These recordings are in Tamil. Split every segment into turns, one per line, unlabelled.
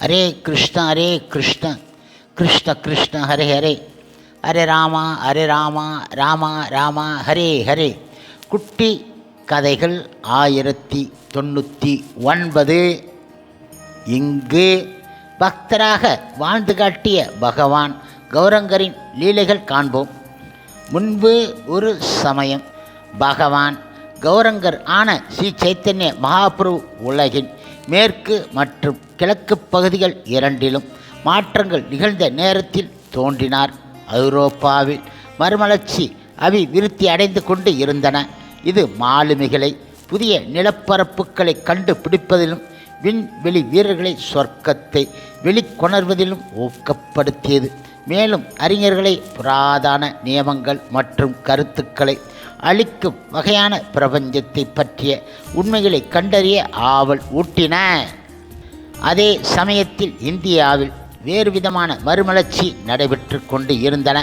ஹரே கிருஷ்ண கிருஷ்ண கிருஷ்ண ஹரே ஹரே, ஹரே ராமா ராமா ராமா ஹரே ஹரே. குட்டி கதைகள் 1099. இங்கு பக்தராக வாழ்ந்து காட்டிய பகவான் கௌரங்கரின் லீலைகள் காண்போம். முன்பு ஒரு சமயம் பகவான் கௌரங்கர் ஆன ஸ்ரீ சைத்தன்ய மகாபிரபு உலகின் மேற்கு மற்றும் கிழக்கு பகுதிகள் இரண்டிலும் மாற்றங்கள் நிகழ்ந்த நேரத்தில் தோன்றினார். ஐரோப்பாவில் மறுமலர்ச்சி அபிவிருத்தி அடைந்து கொண்டு இருந்தன. இது மாலுமிகளை புதிய நிலப்பரப்புகளை கண்டுபிடிப்பதிலும் விண்வெளி வீரர்களை சொர்க்கத்தை வெளிக்கொணர்வதிலும் ஊக்கப்படுத்தியது. மேலும் அறிஞர்களை புராதன நியமங்கள் மற்றும் கருத்துக்களை அளிக்கும் வகையான பிரபஞ்சத்தை பற்றிய உண்மைகளை கண்டறிய ஆவல் ஊட்டின. அதே சமயத்தில் இந்தியாவில் வேறு விதமான மறுமலர்ச்சி நடைபெற்று கொண்டு இருந்தன.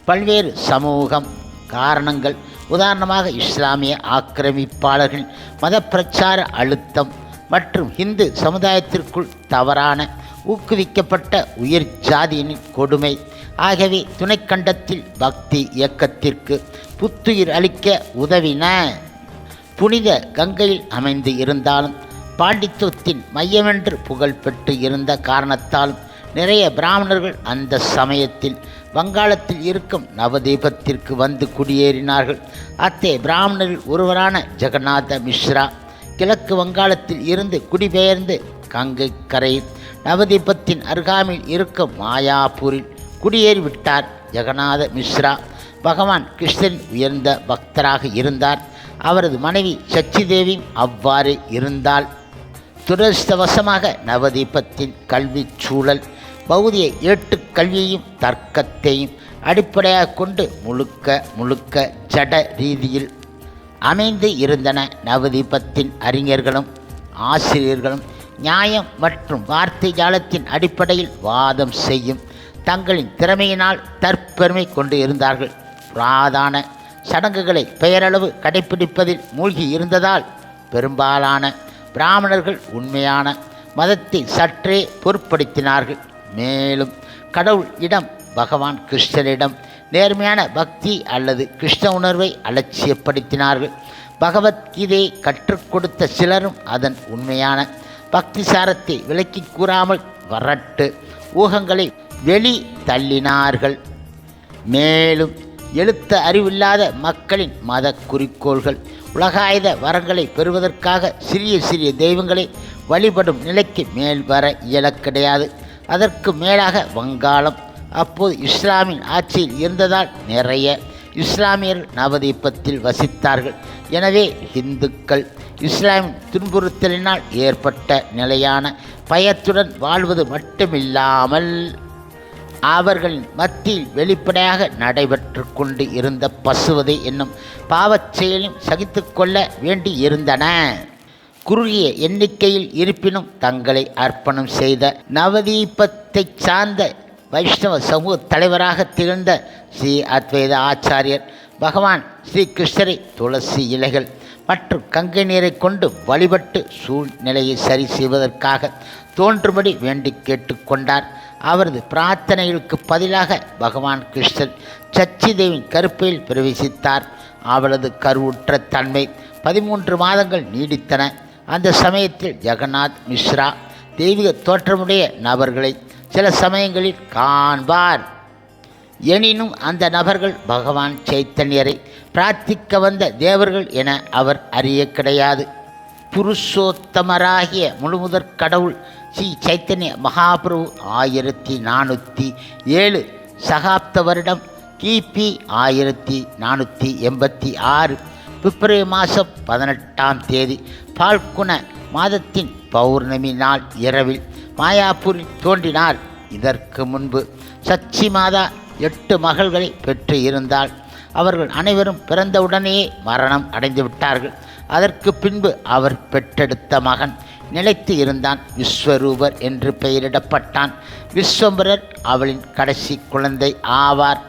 பல்வேறு சமூகம் காரணங்கள், உதாரணமாக இஸ்லாமிய ஆக்கிரமிப்பாளர்களின் மத பிரச்சார அழுத்தம் மற்றும் இந்து சமுதாயத்திற்குள் தவறான ஊக்குவிக்கப்பட்ட உயர் ஜாதியினின் கொடுமை ஆகியவை துணைக்கண்டத்தில் பக்தி இயக்கத்திற்கு புத்துயிர் அளிக்க உதவின. புனித கங்கையில் அமைந்து இருந்தாலும் பாண்டித்துவத்தின் மையமென்று புகழ்பெற்று இருந்த காரணத்தாலும் நிறைய பிராமணர்கள் அந்த சமயத்தில் வங்காளத்தில் இருக்கும் நவதீபத்திற்கு வந்து குடியேறினார்கள். அத்தகைய பிராமணரில் ஒருவரான ஜெகநாத மிஸ்ரா கிழக்கு வங்காளத்தில் இருந்து குடிபெயர்ந்து கங்கை கரையில் நவதீபத்தின் அருகாமையில் இருக்கும் மாயாப்பூரில் குடியேறிவிட்டார். ஜெகநாத மிஸ்ரா பகவான் கிருஷ்ணரின் உயர்ந்த பக்தராக இருந்தார். அவரது மனைவி சச்சிதேவியும் அவ்வாறு இருந்தால். துரதிர்ஷ்டவசமாக நவதீபத்தின் கல்வி சூழல் பௌதிய ஏட்டுக்கல்வியையும் தர்க்கத்தையும் அடிப்படையாக கொண்டு முழுக்க ஜட ரீதியில் அமைந்து இருந்தன. நவதீபத்தின் அறிஞர்களும் ஆசிரியர்களும் நியாயம் மற்றும் வார்த்தை ஜாலத்தின் அடிப்படையில் வாதம் செய்யும் தங்களின் திறமையினால் தற்பெருமை கொண்டு இருந்தார்கள். புராதான சடங்குகளை பெயரளவு கடைப்பிடிப்பதில் மூழ்கி இருந்ததால் பெரும்பாலான பிராமணர்கள் உண்மையான மதத்தை சற்றே பொருட்படுத்தினார்கள். மேலும் கடவுள் இடம் பகவான் கிருஷ்ணரிடம் நேர்மையான பக்தி அல்லது கிருஷ்ண உணர்வை அலட்சியப்படுத்தினார்கள். பகவத்கீதையை கற்றுக் கொடுத்த சிலரும் அதன் உண்மையான பக்தி சாரத்தை விளக்கி கூறாமல் வரட்டு ஊகங்களை வெளி தள்ளினார்கள். மேலும் எழுத்த அறிவில்லாத மக்களின் மத குறிக்கோள்கள் உலகாயுத வரங்களை பெறுவதற்காக சிறிய தெய்வங்களை வழிபடும் நிலைக்கு மேல் வர இயல கிடையாது. அதற்கு மேலாக வங்காளம் அப்போது இஸ்லாமின் ஆட்சியில் இருந்ததால் நிறைய இஸ்லாமியர்கள் நவதீபத்தில் வசித்தார்கள். எனவே இந்துக்கள் இஸ்லாமின் துன்புறுத்தலினால் ஏற்பட்ட நிலையான பயத்துடன் வாழ்வது மட்டுமில்லாமல் அவர்களின் மத்தியில் வெளிப்படையாக நடைபெற்று கொண்டு இருந்த பசுவதை என்னும் பாவச் செயலையும் சகித்து கொள்ள வேண்டி இருந்தன. குறுகிய எண்ணிக்கையில் இருப்பினும் தங்களை அர்ப்பணம் செய்த நவதீபத்தை சார்ந்த வைஷ்ணவ சமூக தலைவராக திகழ்ந்த ஸ்ரீ அத்வைத ஆச்சாரியர் பகவான் ஸ்ரீ கிருஷ்ணரை துளசி இலைகள் மற்றும் கங்கை நீரை கொண்டு வழிபட்டு சூழ்நிலையை சரி செய்வதற்காக தோன்றும்படி வேண்டி கேட்டுக்கொண்டார். அவரது பிரார்த்தனைகளுக்கு பதிலாக பகவான் கிருஷ்ணர் சச்சிதேவின் கருப்பையில் பிரவேசித்தார். அவளது கருவுற்ற தன்மை 13 மாதங்கள் நீடித்தன. அந்த சமயத்தில் ஜெகநாத் மிஸ்ரா தெய்வீக தோற்றமுடைய நபர்களை சில சமயங்களில் காண்பார். எனினும் அந்த நபர்கள் பகவான் சைத்தன்யரை பிரார்த்திக்க வந்த தேவர்கள் என அவர் அறிய கிடையாது. புருஷோத்தமராகிய முழுமுதற் கடவுள் ஸ்ரீ சைத்தன்ய மகாபிரபு 1407 சகாப்த வருடம் கிபி 1486 பிப்ரவரி மாதம் 18ஆம் தேதி பால்குண மாதத்தின் பௌர்ணமி நாள் இரவில் மாயாப்பூரில் தோன்றினார். இதற்கு முன்பு சச்சி மாதா 8 மகள்களை பெற்று இருந்தால் அவர்கள் அனைவரும் பிறந்தவுடனேயே மரணம் அடைந்து விட்டார்கள். அதற்கு பின்பு அவர் பெற்றெடுத்த மகன் நிலைத்து இருந்தான். விஸ்வரூபர் என்று பெயரிடப்பட்டான். விஸ்வம்பரர் அவளின் கடைசி குழந்தை ஆவார்.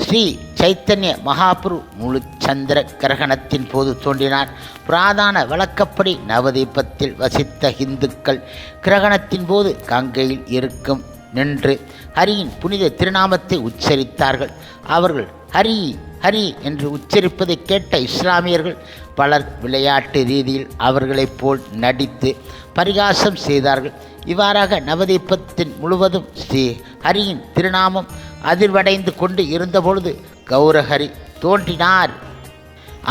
ஸ்ரீ சைத்தன்ய மகாபுரு முழு சந்திர கிரகணத்தின் போது தோன்றினார். புராதான வழக்கப்படி நவதீபத்தில் வசித்த இந்துக்கள் கிரகணத்தின் போது கங்கையில் இருக்கும் நின்று ஹரியின் புனித திருநாமத்தை உச்சரித்தார்கள். அவர்கள் ஹரி ஹரி என்று உச்சரிப்பதை கேட்ட இஸ்லாமியர்கள் பலர் விளையாட்டு ரீதியில் அவர்களைப் போல் நடித்து பரிகாசம் செய்தார்கள். இவ்வாறாக நவதீபத்தின் முழுவதும் ஸ்ரீ ஹரியின் திருநாமம் அதிர்வடைந்து கொண்டு இருந்தபொழுது கௌரஹரி தோன்றினார்.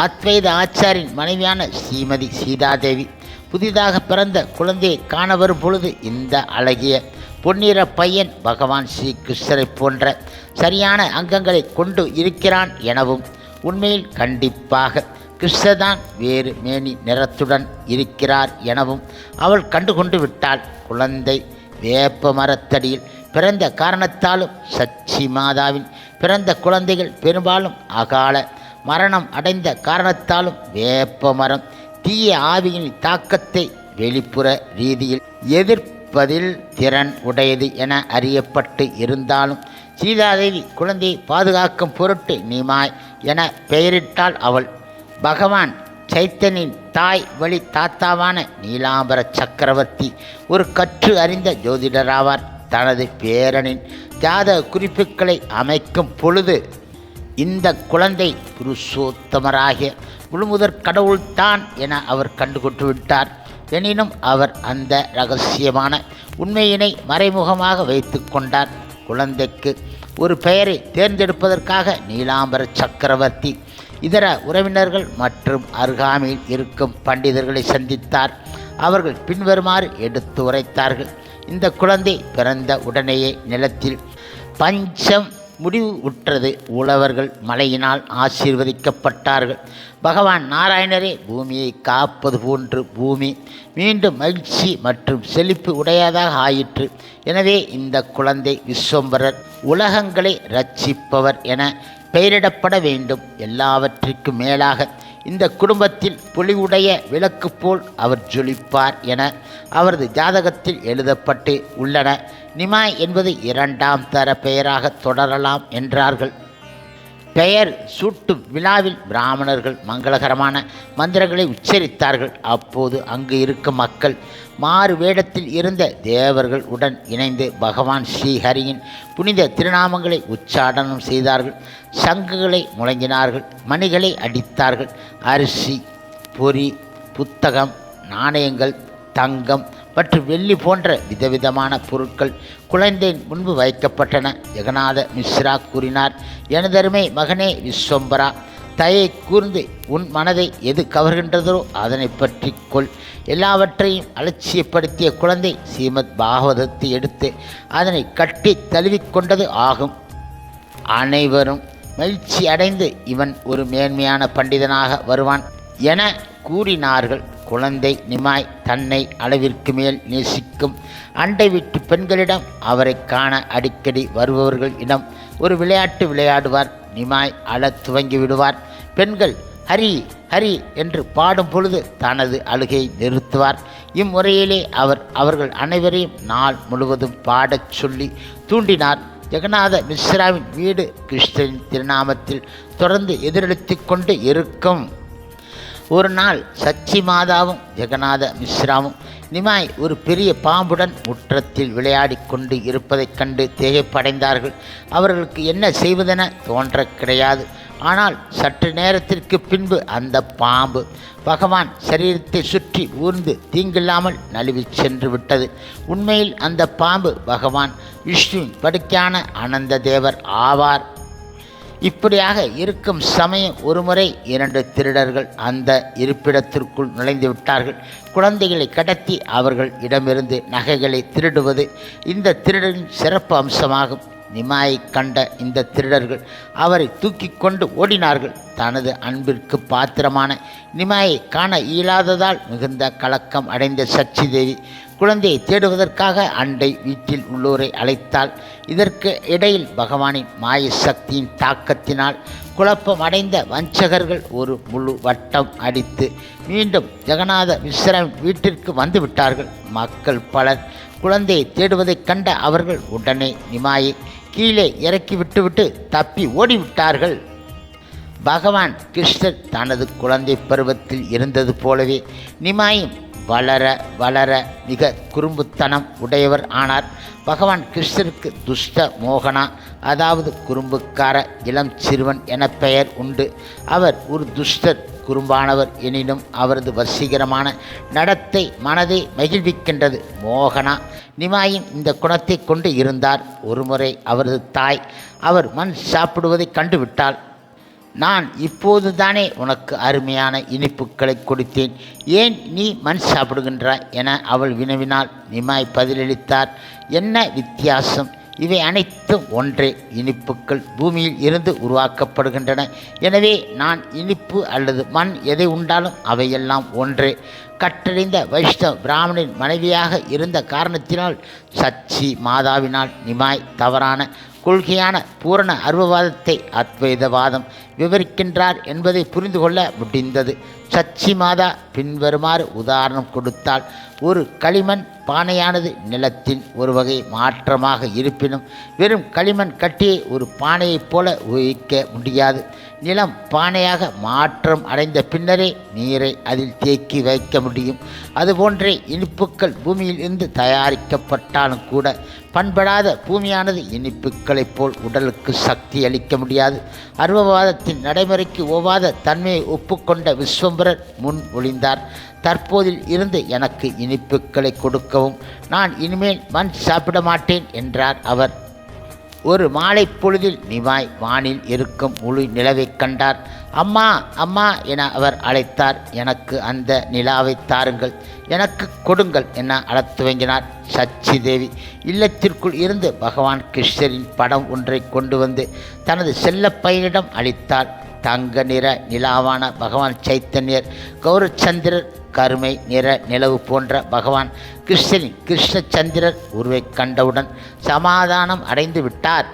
அத்வைத ஆச்சாரின் மனைவியான ஸ்ரீமதி சீதாதேவி புதிதாக பிறந்த குழந்தையை காண வரும் பொழுது இந்த அழகிய பொன்னிற பையன் பகவான் ஸ்ரீ கிருஷ்ணரை போன்ற சரியான அங்கங்களை கொண்டு இருக்கிறான் எனவும், உண்மையில் கண்டிப்பாக கிருஷ்ணதான் வேறு மேனி நிறத்துடன் இருக்கிறார் எனவும் அவள் கண்டுகொண்டு விட்டாள். குழந்தை வேப்ப மரத்தடியில் பிறந்த காரணத்தாலும் சச்சி மாதாவின் பிறந்த குழந்தைகள் பெரும்பாலும் அகால மரணம் அடைந்த காரணத்தாலும் வேப்ப மரம் தீய ஆவியின் தாக்கத்தை வெளிப்புற ரீதியில் எதிர்ப்பதில் திறன் உடையது என அறியப்பட்டு இருந்தாலும் சீதாதேவி குழந்தையை பாதுகாக்கும் பொருட்டு நிமாய் என பெயரிட்டால். அவள் பகவான் சைத்தன்யின் தாய் வழி தாத்தாவான நீலாம்பர சக்கரவர்த்தி ஒரு கற்று அறிந்த ஜோதிடராவார். தனது பேரனின் ஜாதக குறிப்புகளை அமைக்கும் பொழுது இந்த குழந்தை புருஷோத்தமராகிய முழுமுதற் கடவுள்தான் என அவர் கண்டுகொண்டு விட்டார். எனினும் அவர் அந்த இரகசியமான உண்மையினை மறைமுகமாக வைத்து கொண்டார். குழந்தைக்கு ஒரு பெயரை தேர்ந்தெடுப்பதற்காக நீலாம்பர சக்கரவர்த்தி இதர உறவினர்கள் மற்றும் அருகாமையில் இருக்கும் பண்டிதர்களை சந்தித்தார். அவர்கள் பின்வருமாறு எடுத்து உரைத்தார்கள். இந்த குழந்தை பிறந்த உடனேயே நிலத்தில் பஞ்சம் முடிவு உற்றது. உழவர்கள் மழையினால் ஆசீர்வதிக்கப்பட்டார்கள். பகவான் நாராயணரே பூமியை காப்பது போன்று பூமி மீண்டும் மகிழ்ச்சி மற்றும் செழிப்பு உடையதாக ஆயிற்று. எனவே இந்த குழந்தை விஸ்வம்பரர் உலகங்களை ரட்சிப்பவர் என பெயரிடப்பட வேண்டும். எல்லாவற்றிற்கும் மேலாக இந்த குடும்பத்தில் பொலிவுடைய விளக்கு போல் அவர் ஜொலிப்பார் என அவரது ஜாதகத்தில் எழுதப்பட்டு உள்ளன. நிமாய் என்பது இரண்டாம் தர பெயராக தொடரலாம் என்றார்கள். பெயர் சூட்டும் விழாவில் பிராமணர்கள் மங்களகரமான மந்திரங்களை உச்சரித்தார்கள். அப்போது அங்கு இருக்கும் மக்கள் மாறு வேடத்தில் இருந்த தேவர்கள் உடன் இணைந்து பகவான் ஸ்ரீஹரியின் புனித திருநாமங்களை உச்சாடனம் செய்தார்கள். சங்குகளை முழங்கினார்கள், மணிகளை அடித்தார்கள். அரிசி, பொறி, புத்தகம், நாணயங்கள், தங்கம் மற்றும் வெள்ளி போன்ற விதவிதமான பொருட்கள் குழந்தையின் முன்பு வைக்கப்பட்டன. ஜெகநாத மிஸ்ரா கூறினார், எனதருமை மகனே விஸ்வம்பரா, தயை கூர்ந்து உன் மனதை எது கவர்கின்றதோ அதனை பற்றி கொள். எல்லாவற்றையும் அலட்சியப்படுத்திய குழந்தை ஸ்ரீமத் பாகவதத்தை எடுத்து அதனை கட்டி தழுவிக்கொண்டது ஆகும். அனைவரும் மகிழ்ச்சி அடைந்து இவன் ஒரு மேன்மையான பண்டிதனாக வருவான் என கூறினார்கள். குழந்தை நிமாய் தன்னை அளவிற்கு மேல் நேசிக்கும் அண்டை வீட்டு பெண்களிடம், அவரை காண அடிக்கடி வருபவர்கள் இடம் ஒரு விளையாட்டு விளையாடுவார். நிமாய் அழத் துவங்கி விடுவார். பெண்கள் ஹரி ஹரி என்று பாடும் பொழுது தனது அழுகையை நிறுத்துவார். இம்முறையிலே அவர்கள் அனைவரையும் நாள் முழுவதும் பாடச் சொல்லி தூண்டினார். ஜெகநாத மிஸ்ராவின் வீடு கிருஷ்ணரின் திருநாமத்தில் தொடர்ந்து எதிரொலித்து கொண்டு இருக்கும். ஒரு நாள் சச்சி மாதாவும் ஜெகநாத மிஸ்ராவும் நிமாய் ஒரு பெரிய பாம்புடன் முற்றத்தில் விளையாடி கொண்டு இருப்பதைக் கண்டு திகைப்படைந்தார்கள். அவர்களுக்கு என்ன செய்வதென தோன்ற கிடையாது. ஆனால் சற்று நேரத்திற்கு பின்பு அந்த பாம்பு பகவான் சரீரத்தை சுற்றி ஊர்ந்து தீங்கில்லாமல் நழுவி சென்று விட்டது. உண்மையில் அந்த பாம்பு பகவான் விஷ்ணுவின் படுக்கையான அனந்த தேவர் ஆவார். இப்படியாக இருக்கும் சமயம் ஒருமுறை 2 திருடர்கள் அந்த இருப்பிடத்திற்குள் நுழைந்து விட்டார்கள். குழந்தைகளை கடத்தி அவர்கள் இடமிருந்து நகைகளை திருடுவது இந்த திருடரின் சிறப்பு அம்சமாகும். நிமாயை கண்ட இந்த திருடர்கள் அவரை தூக்கி கொண்டு ஓடினார்கள். தனது அன்பிற்கு பாத்திரமான நிமாயை காண இயலாததால் மிகுந்த கலக்கம் அடைந்த சச்சி தேவி குழந்தையை தேடுவதற்காக அண்டை வீட்டில் உள்ளோரை அழைத்தாள். இதற்கு இடையில் பகவானின் மாய சக்தியின் தாக்கத்தினால் குழப்பம் அடைந்த வஞ்சகர்கள் ஒரு முழு வட்டம் அடித்து மீண்டும் ஜெகநாத மிஸ்ராவின் வீட்டிற்கு வந்துவிட்டார்கள். மக்கள் பலர் குழந்தையை தேடுவதைக் கண்ட அவர்கள் உடனே நிமாயை கீழே இறக்கி விட்டுவிட்டு தப்பி ஓடிவிட்டார்கள். பகவான் கிருஷ்ணர் தனது குழந்தை பருவத்தில் இருந்தது போலவே நிமாயும் வளர வளர மிக குறும்புத்தனம் உடையவர் ஆனார். பகவான் கிருஷ்ணருக்கு துஷ்ட மோகனா, அதாவது குறும்புக்கார இளம் சிறுவன் என பெயர் உண்டு. அவர் ஒரு துஷ்டர், குறும்பானவர். எனினும் அவரது வசீகரமான நடத்தை மனதை மகிழ்விக்கின்றது. மோகனா நிமாயும் இந்த குணத்தை கொண்டு இருந்தார். ஒருமுறை அவரது தாய் அவர் மண் சாப்பிடுவதை கண்டுவிட்டாள். நான் இப்போது தானே உனக்கு அருமையான இனிப்புகளை கொடுத்தேன், ஏன் நீ மண் சாப்பிடுகின்றாய் என அவள் வினவினாள். நிமாய் பதிலளித்தார், என்ன வித்தியாசம், இவை அனைத்தும் ஒன்றே. இனிப்புகள் பூமியில் இருந்து உருவாக்கப்படுகின்றன. எனவே நான் இனிப்பு அல்லது மண் எதை உண்டாலும் அவையெல்லாம் ஒன்றே. கற்றறிந்த வைஷ்ணவ பிராமணின் மனைவியாக இருந்த காரணத்தினால் சச்சி மாதாவினால் நிமாய் தவறான கொள்கையான பூரண அருவவாதத்தை அத்வைதவாதம் விவரிக்கின்றார் என்பதை புரிந்து கொள்ள முடிந்தது. சச்சி மாதா பின்வருமாறு உதாரணம் கொடுத்தால், ஒரு களிமண் பானையானது நிலத்தின் ஒரு வகை மாற்றமாக இருப்பினும் வெறும் களிமண் கட்டியை ஒரு பானையைப் போல உயிக்க முடியாது. நிலம் பானையாக மாற்றம் அடைந்த பின்னரே நீரை அதில் தேக்கி வைக்க முடியும். அதுபோன்றே இனிப்புக்கள் பூமியில் இருந்து தயாரிக்கப்பட்டாலும் கூட பண்படாத பூமியானது இனிப்புக்களைப் போல் உடலுக்கு சக்தி அளிக்க முடியாது. அருவவாதத்தின் நடைமுறைக்கு ஒவ்வாத தன்மையை ஒப்புக்கொண்ட விஸ்வம்பரர் முன் ஒளிந்தார். தற்போதில் இருந்து எனக்கு இனிப்புக்களை கொடுக்கவும், நான் இனிமேல் மண் சாப்பிட மாட்டேன் என்றார் அவர். ஒரு மாலை பொழுதில் நிமாய் வானில் இருக்கும் முழு நிலவை கண்டார். அம்மா அம்மா என அவர் அழைத்தார். எனக்கு அந்த நிலாவை தாருங்கள், எனக்கு கொடுங்கள் என அழத் துவங்கினார். சச்சி தேவி இல்லத்திற்குள் இருந்து பகவான் கிருஷ்ணரின் படம் ஒன்றை கொண்டு வந்து தனது செல்லப்பையனிடம் அளித்தார். தங்க நிற நிலாவான பகவான் சைத்தன்யர், கௌரச்சந்திரர் கருமை நிற நிலவு போன்ற பகவான் கிருஷ்ணரின் கிருஷ்ணச்சந்திரர் உருவை கண்டவுடன் சமாதானம் அடைந்து விட்டார்.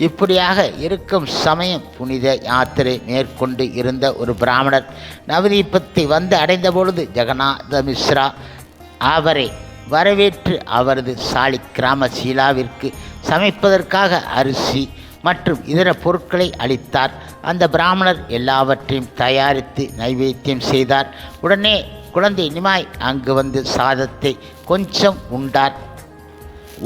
இப்படியாக இருக்கும் சமயம் புனித யாத்திரை மேற்கொண்டு இருந்த ஒரு பிராமணர் நவதீபத்தை வந்து அடைந்த பொழுது ஜெகநாத மிஸ்ரா அவரை வரவேற்று அவரது சாலிக்கிராம சீலாவிற்கு சமைப்பதற்காக அரிசி மற்றும் இதர பொருட்களை அளித்தார். அந்த பிராமணர் எல்லாவற்றையும் தயாரித்து நைவேத்தியம் செய்தார். உடனே குழந்தை நிமாய் அங்கு வந்து சாதத்தை கொஞ்சம் உண்டார்.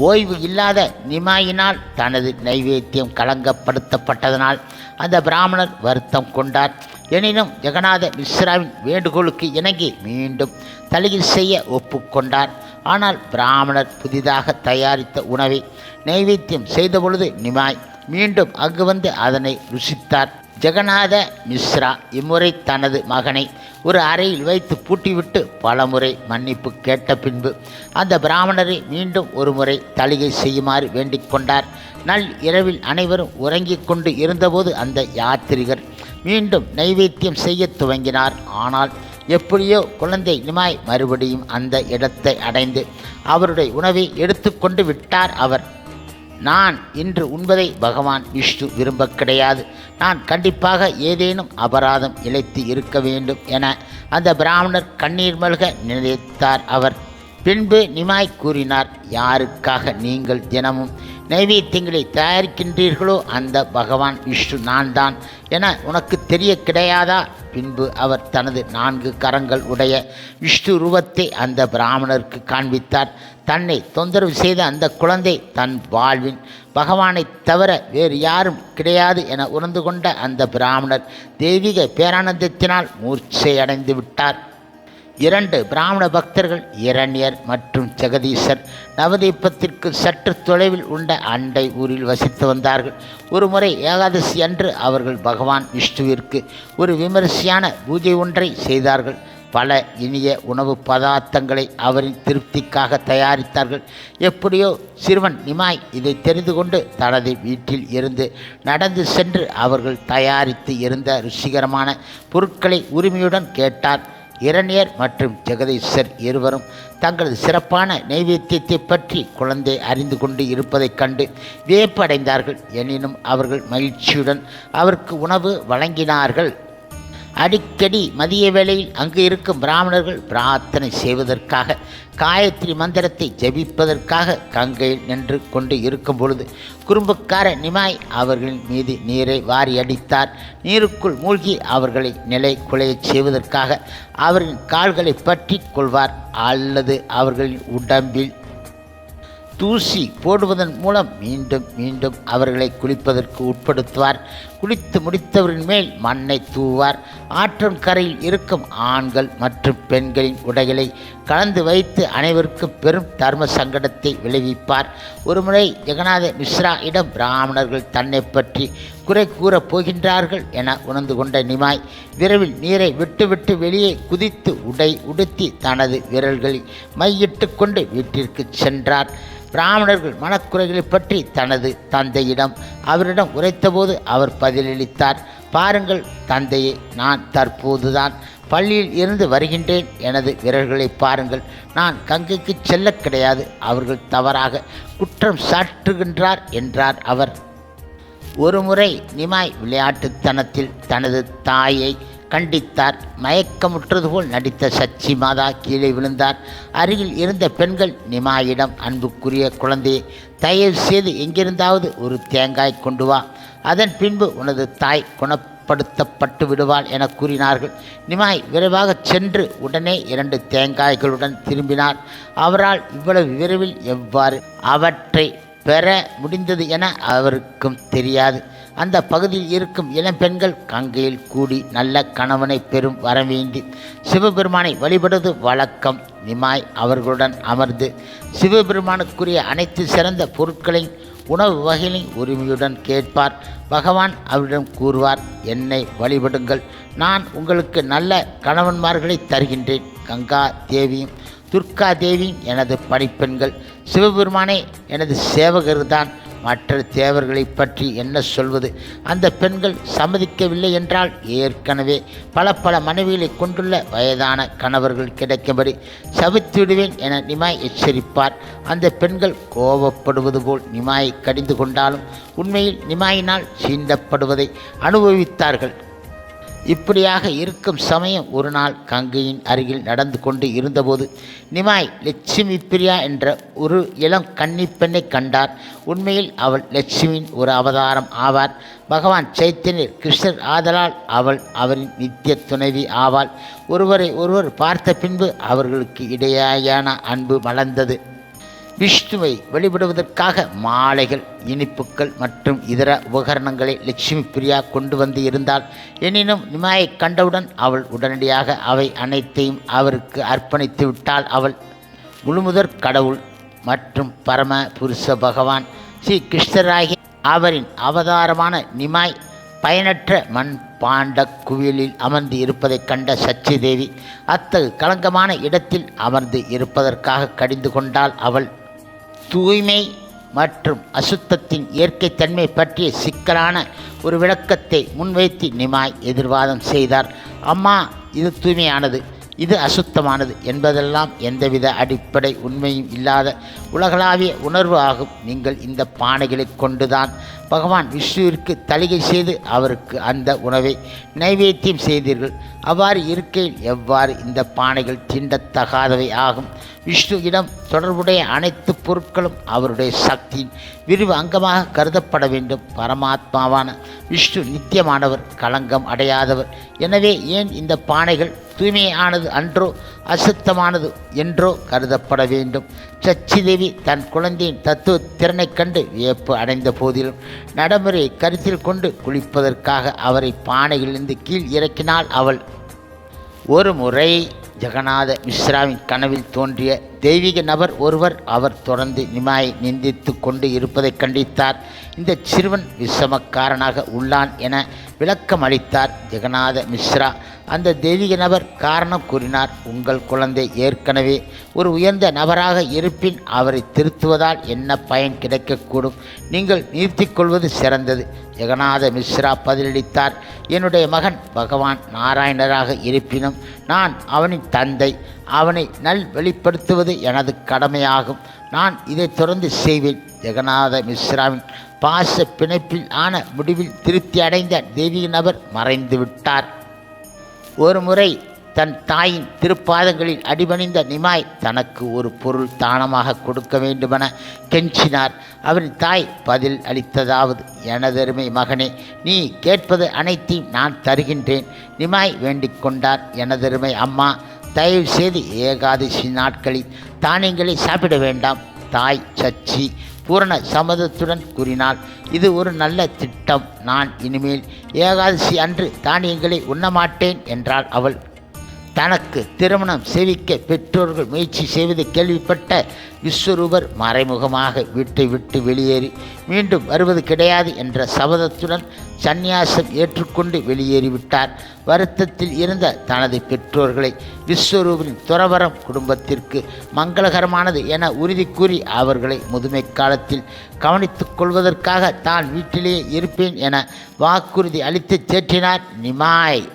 ஓய்வு இல்லாத நிமாயினால் தனது நைவேத்தியம் களங்கப்படுத்தப்பட்டதனால் அந்த பிராமணர் வருத்தம் கொண்டார். எனினும் ஜெகநாத மிஸ்ராவின் வேண்டுகோளுக்கு இணங்கி மீண்டும் தலையில் செய்ய ஒப்புக்கொண்டார். ஆனால் பிராமணர் புதிதாக தயாரித்த உணவை நைவேத்தியம் செய்தபொழுது நிமாய் மீண்டும் அங்கு வந்து அதனை ருசித்தார். ஜெகநாத மிஸ்ரா இம்முறை தனது மகனை ஒரு அறையில் வைத்து பூட்டிவிட்டு பலமுறை மன்னிப்பு கேட்ட பின்பு அந்த பிராமணரை மீண்டும் ஒரு முறை தளிகை செய்யுமாறு வேண்டிக் கொண்டார். நள் இரவில் அனைவரும் உறங்கிக் கொண்டு இருந்தபோது அந்த யாத்திரிகர் மீண்டும் நைவேத்தியம் செய்ய துவங்கினார். ஆனால் எப்படியோ குழந்தை நிமாய் மறுபடியும் அந்த இடத்தை அடைந்து அவருடைய உணவை எடுத்துக்கொண்டு விட்டார். அவர், நான் இன்று உண்பதை பகவான் விஷ்ணு விரும்ப கிடையாது, நான் கண்டிப்பாக ஏதேனும் அபராதம் இழைத்து இருக்க வேண்டும் என அந்த பிராமணர் கண்ணீர் மல்க நினைத்தார். அவர் பின்பு நிமாய் கூறினார், யாருக்காக நீங்கள் தினமும் நைவேத்தியங்களை தயாரிக்கின்றீர்களோ அந்த பகவான் விஷ்ணு நான் தான் என உனக்கு தெரிய கிடையாதா? பின்பு அவர் தனது 4 கரங்கள் உடைய விஷ்ணு ரூபத்தை அந்த பிராமணருக்கு காண்பித்தார். தன்னை தொந்தரவு செய்த அந்த குழந்தை தன் வாழ்வின் பகவானைத் தவிர வேறு யாரும் கிடையாது என உணர்ந்து கொண்ட அந்த பிராமணர் தெய்வீக பேரானந்தத்தினால் மூர்ச்சை அடைந்து விட்டார். 2 பிராமண பக்தர்கள் இரண்யர் மற்றும் ஜெகதீசர் நவதீபத்திற்கு சற்று தொலைவில் உள்ள அண்டை ஊரில் வசித்து வந்தார்கள். ஒரு முறை ஏகாதசி அன்று அவர்கள் பகவான் விஷ்ணுவிற்கு ஒரு விமரிசையான பூஜை ஒன்றை செய்தார்கள். பல இனிய உணவு பதார்த்தங்களை அவரின் திருப்திக்காக தயாரித்தார்கள். எப்படியோ சிறுவன் நிமாய் இதை தெரிந்து கொண்டு தனது வீட்டில் இருந்து நடந்து சென்று அவர்கள் தயாரித்து இருந்த ருசிகரமான பொருட்களை உரிமையுடன் கேட்டார். இரண்யர் மற்றும் ஜெகதீசர் இருவரும் தங்களது சிறப்பான நைவேத்தியத்தை பற்றி குழந்தை அறிந்து கொண்டு இருப்பதைக் கண்டு வியப்படைந்தார்கள். எனினும் அவர்கள் மகிழ்ச்சியுடன் அவருக்கு உணவு வழங்கினார்கள். அடிக்கடி மதிய வேளையில் அங்கு இருக்கும் பிராமணர்கள் பிரார்த்தனை செய்வதற்காக காயத்ரி மந்திரத்தை ஜபிப்பதற்காக கங்கையில் நின்று கொண்டு இருக்கும் பொழுது குறும்புக்கார நிமாய் அவர்களின் மீது நீரை வாரி அடித்தார். நீருக்குள் மூழ்கி அவர்களை நிலை குலையச் செய்வதற்காக அவர்களின் கால்களை பற்றி கொள்வார் அல்லது அவர்களின் உடம்பில் தூசி போடுவதன் மூலம் மீண்டும் மீண்டும் அவர்களை குளிப்பதற்கு உட்படுத்துவார். குளித்து முடித்தவரின் மேல் மண்ணை தூவார். ஆற்றன் கரையில் இருக்கும் ஆண்கள் மற்றும் பெண்களின் உடைகளை கலந்து வைத்து அனைவருக்கும் பெரும் தர்ம சங்கடத்தை விளைவிப்பார். ஒருமுறை ஜெகநாத மிஸ்ரா இடம் பிராமணர்கள் தன்னை பற்றி குறை கூறப் போகின்றார்கள் என உணர்ந்து கொண்ட நிமாய் விரைவில் நீரை விட்டுவிட்டு வெளியே குதித்து உடை உடுத்தி தனது விரல்களில் மையிட்டு கொண்டு வீட்டிற்கு சென்றார். பிராமணர்கள் மனக்குறைகளை பற்றி தனது தந்தையிடம் அவரிடம் உரைத்தபோது அவர் பதிலளித்தார். பாருங்கள் தந்தையே, நான் தற்போதுதான் பள்ளியில் இருந்து வருகின்றேன். எனது விரல்களை பாருங்கள். நான் கங்கைக்கு செல்ல கிடையாது. அவர்கள் தவறாக குற்றம் சாட்டுகின்றார் என்றார் அவர். ஒருமுறை நிமாய் விளையாட்டுத்தனத்தில் தனது தாயை கண்டித்தார். மயக்கமுற்றது போல் நடித்த சச்சி மாதா கீழே விழுந்தார். அருகில் இருந்த பெண்கள் நிமாயிடம், அன்புக்குரிய குழந்தையை, தயவு செய்து எங்கிருந்தாவது ஒரு தேங்காய் கொண்டு வா, அதன் பின்பு உனது தாய் குணப்படுத்தப்பட்டு விடுவாள் என கூறினார்கள். நிமாய் விரைவாக சென்று உடனே 2 தேங்காய்களுடன் திரும்பினார். அவரால் இவ்வளவு விரைவில் எவ்வாறு அவற்றை பெற முடிந்தது என அவருக்கும் தெரியாது. அந்த பகுதியில் இருக்கும் இளம்பெண்கள் கங்கையில் கூடி நல்ல கணவனை பெறும் வரவேண்டி சிவபெருமானை வழிபடுவது வழக்கம். நிமாய் அவர்களுடன் அமர்ந்து சிவபெருமானுக்குரிய அனைத்து சிறந்த பொருட்களையும் உணவு வகைகளின் உரிமையுடன் கேட்பார். பகவான் அவரிடம் கூறுவார், என்னை வழிபடுங்கள், நான் உங்களுக்கு நல்ல கணவன்மார்களை தருகின்றேன். கங்கா தேவியும் துர்கா தேவியும் எனது பணிப்பெண்கள். சிவபெருமானே எனது சேவகர்தான். மற்ற தேவர்களை பற்றி என்ன சொல்வது? அந்த பெண்கள் சம்மதிக்கவில்லை என்றால் ஏற்கனவே பல மனைவிகளை கொண்டுள்ள வயதான கணவர்கள் கிடைக்கும்படி சபித்துவிடுவேன் என நிமாய் எச்சரிப்பார். அந்த பெண்கள் கோபப்படுவது போல் நிமாயை கடிந்து கொண்டாலும் உண்மையில் நிமாயினால் சீண்டப்படுவதை அனுபவித்தார்கள். இப்படியாக இருக்கும் சமயம் ஒரு நாள் கங்கையின் அருகில் நடந்து கொண்டு இருந்தபோது நிமாய் லட்சுமி பிரியா என்ற ஒரு இளம் கன்னிப்பெண்ணை கண்டார். உண்மையில் அவள் லட்சுமியின் ஒரு அவதாரம் ஆவார். பகவான் சைத்தன்யர் கிருஷ்ணர் ஆதலால் அவள் அவரின் நித்திய துணைவி ஆவாள். ஒருவரை ஒருவர் பார்த்த பின்பு அவர்களுக்கு இடையேயான அன்பு மலர்ந்தது. விஷ்ணுவை வழிபடுவதற்காக மாலைகள், இனிப்புக்கள் மற்றும் இதர உபகரணங்களை லட்சுமி பிரியா கொண்டு வந்து இருந்தாள். எனினும் நிமாயை கண்டவுடன் அவள் உடனடியாக அவை அனைத்தையும் அவருக்கு அர்ப்பணித்து விட்டாள். அவள் முழுமுதற் கடவுள் மற்றும் பரம புருஷ பகவான் ஸ்ரீ கிருஷ்ணராகி அவரின் அவதாரமான நிமாய் பயனற்ற மண் பாண்ட குவியலில் அமர்ந்து இருப்பதைக் கண்ட சச்சி தேவி அத்தகு களங்கமான இடத்தில் அமர்ந்து இருப்பதற்காக கடிந்து கொண்டாள். அவள் தூய்மை மற்றும் அசுத்தத்தின் இயற்கை தன்மை பற்றிய சிக்கலான ஒரு விளக்கத்தை முன்வைத்து நிமாய் எதிர்வாதம் செய்தார். அம்மா, இது தூய்மையானது, இது அசுத்தமானது என்பதெல்லாம் எந்தவித அடிப்படை உண்மையும் இல்லாத உலகளாவிய உணர்வு ஆகும். நீங்கள் இந்த பானைகளை கொண்டுதான் பகவான் விஷ்ணுவிற்கு தலிகை செய்து அவருக்கு அந்த உணவை நைவேத்தியம் செய்தீர்கள். அவ்வாறு இருக்கையில் எவ்வாறு இந்த பானைகள் தீண்டத்தகாதவை ஆகும்? விஷ்ணு இடம் தொடர்புடைய அனைத்து பொருட்களும் அவருடைய சக்தியின் விரிவு அங்கமாக கருதப்பட வேண்டும். பரமாத்மாவான விஷ்ணு நித்தியமானவர், களங்கம் அடையாதவர். எனவே ஏன் இந்த பானைகள் தூய்மையானது அன்றோ அசுத்தமானது என்றோ கருதப்பட வேண்டும்? சச்சிதேவி தன் குழந்தையின் தத்துவ திறனைக் கண்டு வியப்பு அடைந்த போதிலும் நடைமுறையை கருத்தில் கொண்டு குளிப்பதற்காக அவரை பானையிலிருந்து கீழ் இறக்கினாள். அவள் ஒரு முறை ஜெகநாத மிஸ்ராவின் கனவில் தோன்றிய தெய்வீக நபர் ஒருவர் அவர் தொடர்ந்து நிமாயை நிந்தித்து கொண்டு இருப்பதை கண்டித்தார். இந்த சிறுவன் விஷமக்காரனாக உள்ளான் என விளக்கம் அளித்தார் ஜெகநாத மிஸ்ரா. அந்த தெய்வீக நபர் காரணம் கூறினார். உங்கள் குழந்தை ஏற்கனவே ஒரு உயர்ந்த நபராக இருப்பின் அவரை திருத்துவதால் என்ன பயன் கிடைக்கக்கூடும்? நீங்கள் நிறுத்திக் கொள்வது சிறந்தது. ஜெகநாத மிஸ்ரா பதிலளித்தார். என்னுடைய மகன் பகவான் நாராயணராக இருப்பினும் நான் அவனின் தந்தை. அவனை நல் வெளிப்படுத்துவது எனது கடமையாகும். நான் இதை தொடர்ந்து செய்வேன். ஜெகநாத மிஸ்ராவின் பாச பிணைப்பில் ஆன முடிவில் திருப்தி அடைந்த தெய்வீக நபர் மறைந்து விட்டார். ஒரு முறை தன் தாயின் திருப்பாதங்களில் அடிபணிந்த நிமாய் தனக்கு ஒரு பொருள் தானமாக கொடுக்க வேண்டுமென கெஞ்சினார். அவரின் தாய் பதில் அளித்ததாவது: எனதருமை மகனே, நீ கேட்பது அனைத்தையும் நான் தருகின்றேன். நிமாய் வேண்டிக் கொண்டார்: எனதருமை அம்மா, தயவு செய்து ஏகாதசி நாட்களில் தானியங்களை சாப்பிட வேண்டாம். தாய் சச்சி பூரண சம்மதத்துடன் கூறினாள்: இது ஒரு நல்ல திட்டம். நான் இனிமேல் ஏகாதசி அன்று தானியங்களை உண்ணமாட்டேன் என்றாள் அவள். தனக்கு திருமணம் செய்விக்க பெற்றோர்கள் முயற்சி செய்வதை கேள்விப்பட்ட விஸ்வரூபர் மறைமுகமாக வீட்டை விட்டு வெளியேறி மீண்டும் வருவது கிடையாது என்ற சபதத்துடன் சந்நியாசம் ஏற்றுக்கொண்டு வெளியேறிவிட்டார். வருத்தத்தில் இருந்த தனது பெற்றோர்களை விஸ்வரூபரின் துறவரம் குடும்பத்திற்கு மங்களகரமானது என உறுதி கூறி அவர்களை முதுமை காலத்தில் கவனித்துக் கொள்வதற்காக தான் வீட்டிலேயே இருப்பேன் என வாக்குறுதி அளித்து தேற்றினார் நிமாய்.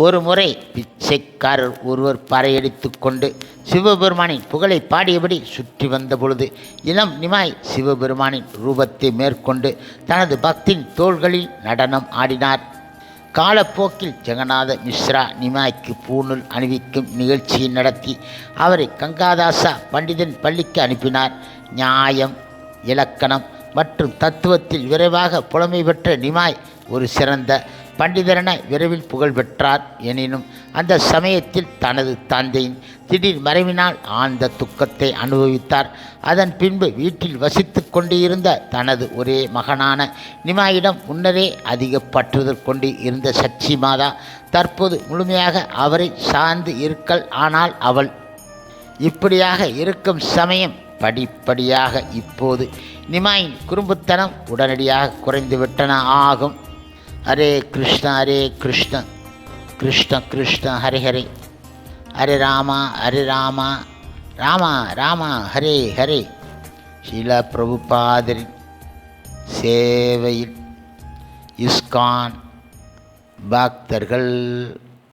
ஒரு முறை பிச்சைக்காரர் ஒருவர் பறையடித்து கொண்டு சிவபெருமானின் புகழை பாடியபடி சுற்றி வந்த பொழுது இளம் நிமாய் சிவபெருமானின் ரூபத்தை மேற்கொண்டு தனது பக்தின் தோள்களில் நடனம் ஆடினார். காலப்போக்கில் ஜெகநாத மிஸ்ரா நிமாய்க்கு பூணூல் அணிவிக்கும் நிகழ்ச்சியை நடத்தி அவரை கங்காதாசா பண்டிதன் பள்ளிக்கு அனுப்பினார். நியாயம், இலக்கணம் மற்றும் தத்துவத்தில் விரைவாக புலமை பெற்ற நிமாய் ஒரு சிறந்த பண்டிதரென விரைவில் புகழ் பெற்றார். எனினும் அந்த சமயத்தில் தனது தந்தையின் திடீர் மறைவினால் ஆழ்ந்த துக்கத்தை அனுபவித்தார். அதன் பின்பு வீட்டில் வசித்து கொண்டிருந்த தனது ஒரே மகனான நிமாயிடம் முன்னரே அதிக பற்றுதல் கொண்டு இருந்த சச்சி மாதா தற்போது முழுமையாக அவரை சார்ந்து இருக்கல். ஆனால் அவள் இப்படியாக இருக்கும் சமயம் படிப்படியாக இப்போது நிமாயின் குறும்புத்தனம் உடனடியாக குறைந்துவிட்டன ஆகும். ஹரே கிருஷ்ண ஹரே கிருஷ்ண கிருஷ்ண கிருஷ்ண ஹரே ஹரே, ஹரே ராமா ராமா ராமா ஹரே ஹரே. ஸ்ரீல பிரபுபாதரின் சேவையில் இஸ்கான் பக்தர்கள்